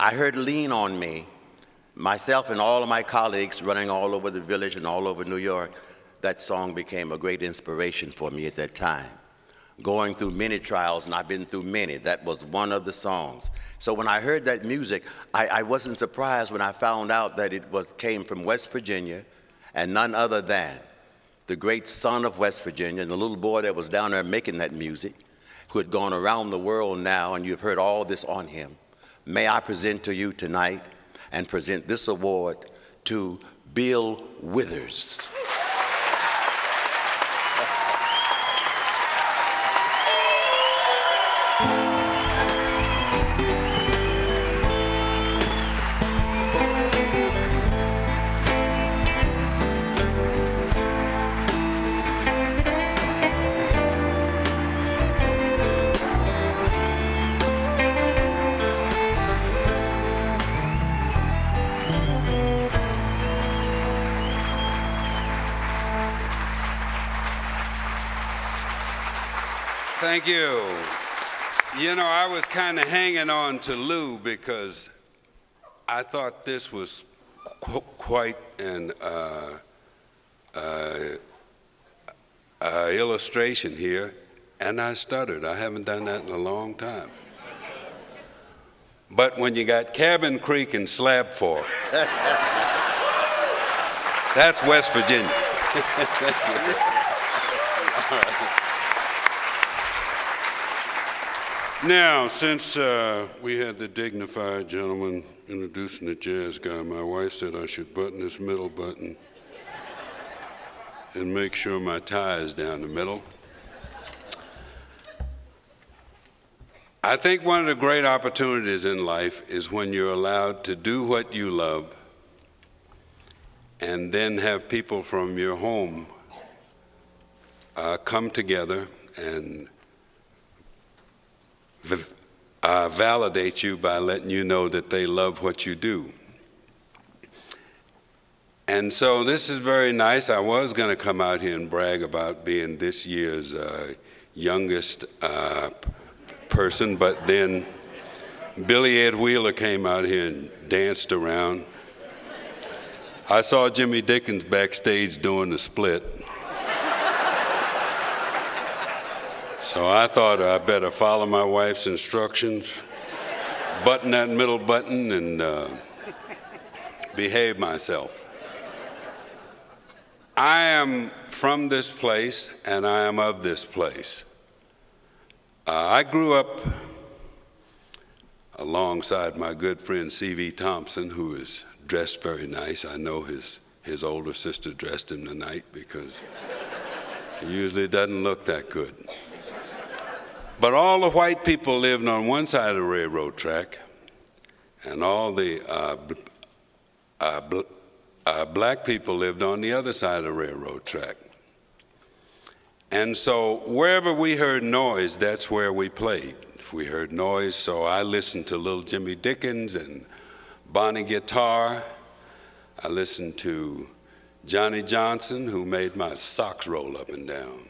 I heard Lean on Me. Myself and all of my colleagues running all over the village and all over New York, that song became a great inspiration for me at that time. Going through many trials, and I've been through many, that was one of the songs. So when I heard that music, I wasn't surprised when I found out that came from West Virginia, and none other than the great son of West Virginia, and the little boy that was down there making that music, who had gone around the world now, and you've heard all this on him. May I present to you tonight and present this award to Bill Withers. Thank you. You know, I was kind of hanging on to Lou because I thought this was quite an illustration here, and I stuttered. I haven't done that in a long time. But when you got Cabin Creek and Slab Fork, that's West Virginia. All right. Now, since we had the dignified gentleman introducing the jazz guy, my wife said I should button this middle button and make sure my tie is down the middle. I think one of the great opportunities in life is when you're allowed to do what you love and then have people from your home come together and validate you by letting you know that they love what you do. And so this is very nice. I was going to come out here and brag about being this year's youngest person, but then Billy Ed Wheeler came out here and danced around. I saw Jimmy Dickens backstage doing the split. So I thought I better follow my wife's instructions, button that middle button, and behave myself. I am from this place, and I am of this place. I grew up alongside my good friend C.V. Thompson, who is dressed very nice. I know his older sister dressed him tonight because he usually doesn't look that good. But all the white people lived on one side of the railroad track, and all the black people lived on the other side of the railroad track. And so wherever we heard noise, that's where we played. If we heard noise, so I listened to little Jimmy Dickens and Bonnie Guitar. I listened to Johnny Johnson, who made my socks roll up and down.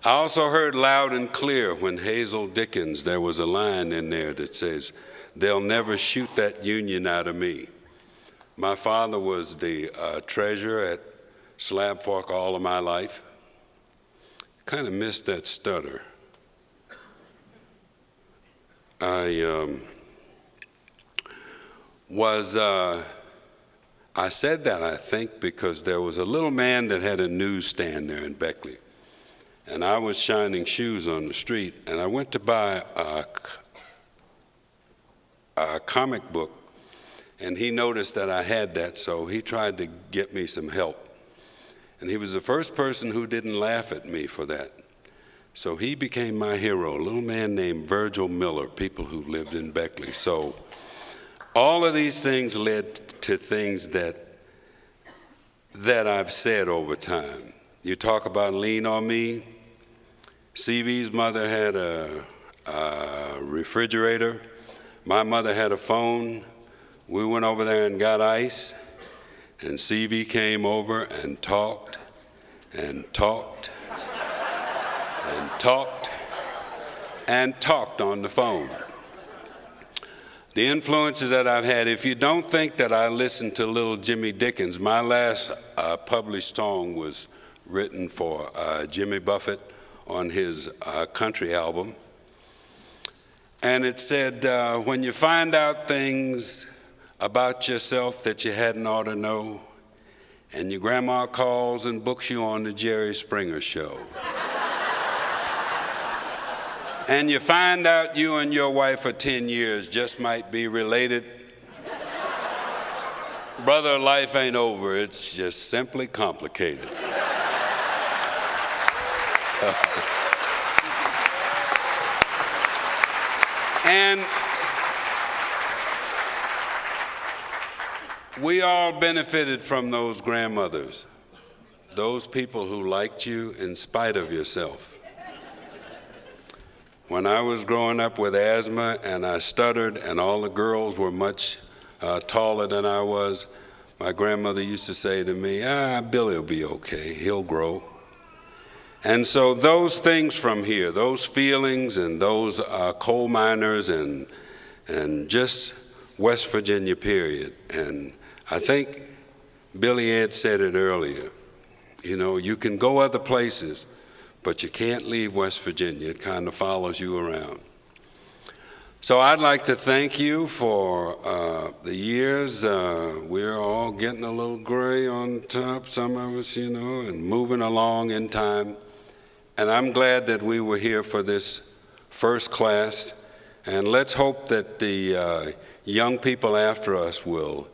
I also heard loud and clear when Hazel Dickens, there was a line in there that says, "They'll never shoot that Union out of me." My father was the treasurer at Slab Fork all of my life. Kind of missed that stutter. I said that, I think, because there was a little man that had a newsstand there in Beckley. And I was shining shoes on the street, and I went to buy a comic book, and he noticed that I had that, so he tried to get me some help. And he was the first person who didn't laugh at me for that. So he became my hero, a little man named Virgil Miller, people who lived in Beckley. So all of these things led to things that I've said over time. You talk about Lean on Me. CV's mother had a refrigerator. My mother had a phone. We went over there and got ice, and CV came over and talked and talked and talked and talked on the phone. The influences that I've had, if you don't think that I listened to little Jimmy Dickens, my last published song was written for Jimmy Buffett on his country album. And it said, when you find out things about yourself that you hadn't ought to know, and your grandma calls and books you on the Jerry Springer Show. And you find out you and your wife for 10 years just might be related. Brother, life ain't over. It's just simply complicated. So, and we all benefited from those grandmothers, those people who liked you in spite of yourself. When I was growing up with asthma and I stuttered and all the girls were much taller than I was, my grandmother used to say to me, Billy will be okay, he'll grow. And so those things from here, those feelings and those coal miners and just West Virginia period, and I think Billy Ed said it earlier, you know, you can go other places, but you can't leave West Virginia. It kind of follows you around. So I'd like to thank you for the years. We're all getting a little gray on top, some of us, you know, and moving along in time. And I'm glad that we were here for this first class. And let's hope that the young people after us will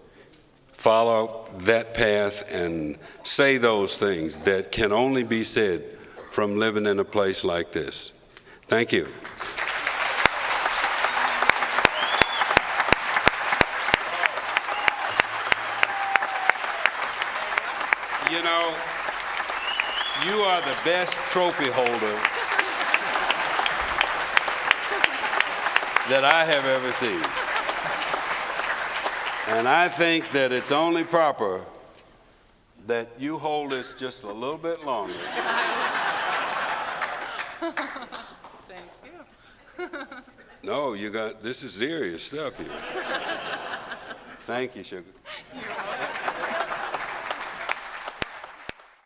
follow that path and say those things that can only be said from living in a place like this. Thank you. You know, you are the best trophy holder that I have ever seen. And I think that it's only proper that you hold this just a little bit longer. Thank you. No, this is serious stuff here. Thank you, sugar.